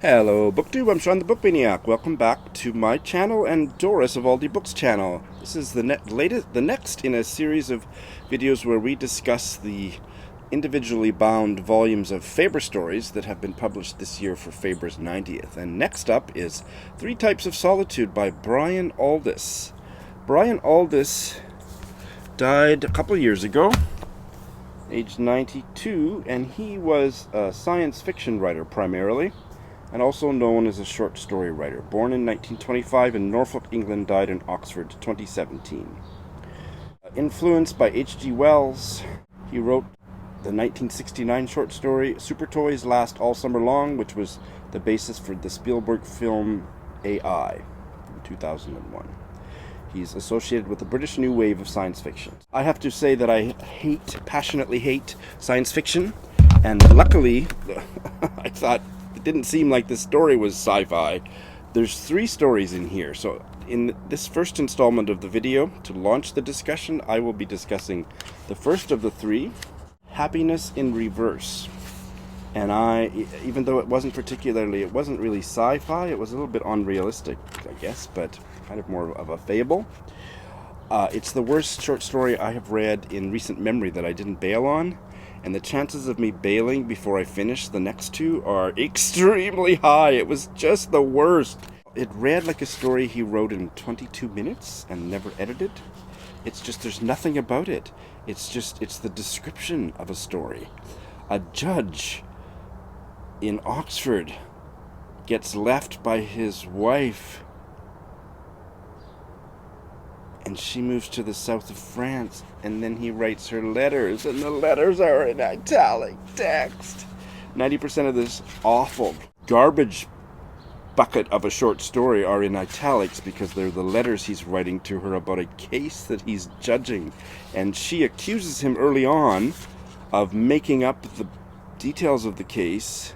Hello BookTube, I'm Shawn the Book Maniac. Welcome back to my channel and Doris of All the Books channel. This is the next in a series of videos where we discuss the individually bound volumes of Faber stories that have been published this year for Faber's 90th. And next up is Three Types of Solitude by Brian Aldiss. Brian Aldiss died a couple years ago, aged 92, and he was a science fiction writer primarily, and also known as a short story writer. Born in 1925 in Norfolk, England, died in Oxford 2017. Influenced by H.G. Wells, he wrote the 1969 short story Super Toys Last All Summer Long, which was the basis for the Spielberg film AI in 2001. He's associated with the British New Wave of science fiction. I have to say that I passionately hate science fiction, and luckily, I thought it didn't seem like this story was sci-fi. There's 3 stories in here, so in this first installment of the video, to launch the discussion, I will be discussing the first of the 3, Happiness in Reverse. And even though it wasn't really sci-fi, it was a little bit unrealistic, I guess, but kind of more of a fable. It's the worst short story I have read in recent memory that I didn't bail on, and the chances of me bailing before I finish the next 2 are extremely high. It was just the worst. It read like a story he wrote in 22 minutes and never edited. It's just, there's nothing about it. It's the description of a story. A judge in Oxford gets left by his wife, and she moves to the south of France, and then he writes her letters, and the letters are in italic text. 90% of this awful garbage bucket of a short story are in italics because they're the letters he's writing to her about a case that he's judging. And she accuses him early on of making up the details of the case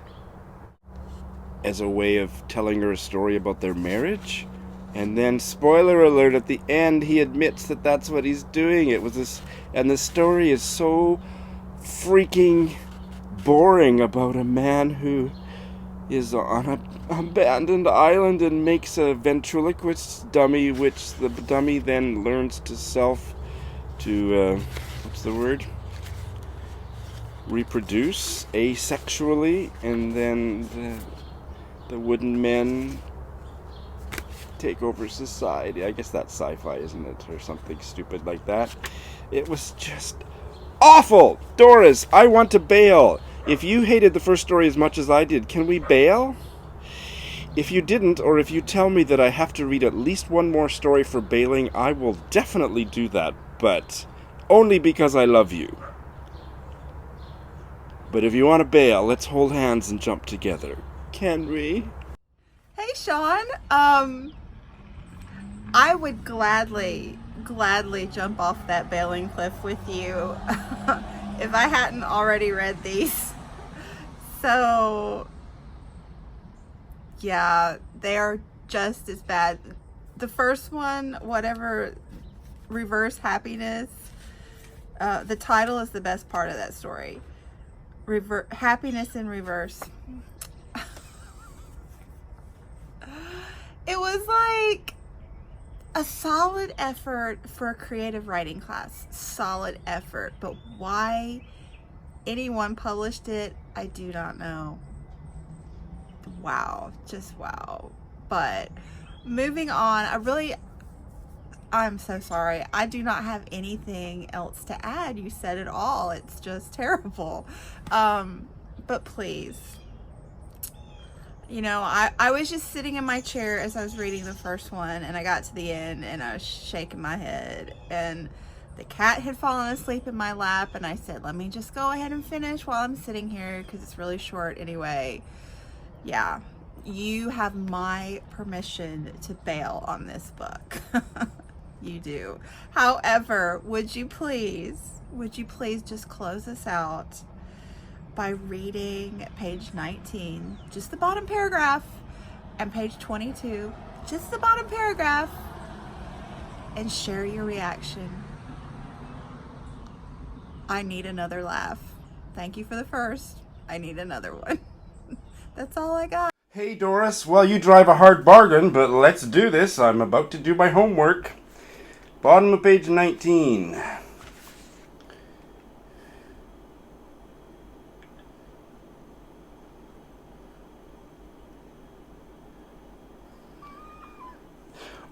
as a way of telling her a story about their marriage. And then, spoiler alert, at the end he admits that that's what he's doing. It was this, and the story is so freaking boring about a man who is on an abandoned island and makes a ventriloquist dummy, which the dummy then learns to reproduce asexually, and then the wooden men take over society. I guess that's sci-fi, isn't it? Or something stupid like that. It was just awful! Doris, I want to bail. If you hated the first story as much as I did, can we bail? If you didn't, or if you tell me that I have to read at least one more story for bailing, I will definitely do that, but only because I love you. But if you want to bail, let's hold hands and jump together. Can we? Hey, Shawn. I would gladly jump off that bailing cliff with you if I hadn't already read these. So, yeah, they are just as bad. The first one, whatever, Reverse Happiness, the title is the best part of that story. Happiness in Reverse. It was like a solid effort for a creative writing class. Solid effort. But why anyone published it, I do not know. Wow. Just wow. But moving on, I'm so sorry. I do not have anything else to add. You said it all. It's just terrible. But please. You know, I was just sitting in my chair as I was reading the first one, and I got to the end and I was shaking my head, and the cat had fallen asleep in my lap, and I said, let me just go ahead and finish while I'm sitting here because it's really short anyway. Yeah, you have my permission to bail on this book. You do. However, would you please just close us out by reading page 19, just the bottom paragraph, and page 22, just the bottom paragraph, and share your reaction. I need another laugh. Thank you for the first. I need another one. That's all I got. Hey Doris, well you drive a hard bargain, but let's do this. I'm about to do my homework. Bottom of page 19.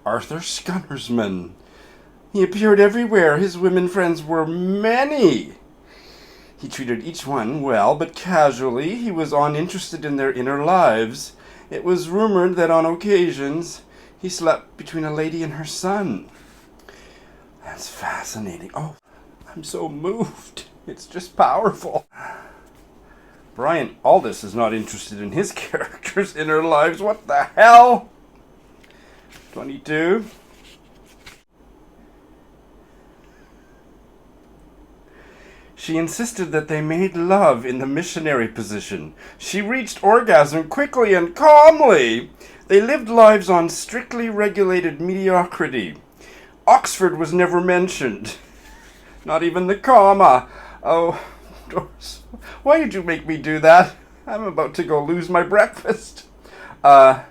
Arthur Skunnersman. He appeared everywhere. His women friends were many. He treated each one well, but casually. He was uninterested in their inner lives. It was rumored that on occasions he slept between a lady and her son. That's fascinating. Oh, I'm so moved. It's just powerful. Brian Aldiss is not interested in his character's inner lives. What the hell? 22. She insisted that they made love in the missionary position. She reached orgasm quickly and calmly. They lived lives on strictly regulated mediocrity. Oxford was never mentioned. Not even the comma. Oh, Doris, why did you make me do that? I'm about to go lose my breakfast. A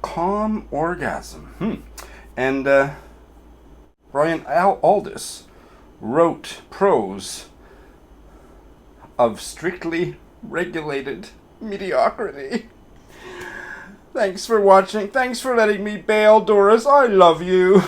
calm orgasm. And Brian Aldiss wrote prose of strictly regulated mediocrity. Thanks for watching. Thanks for letting me bail, Doris. I love you.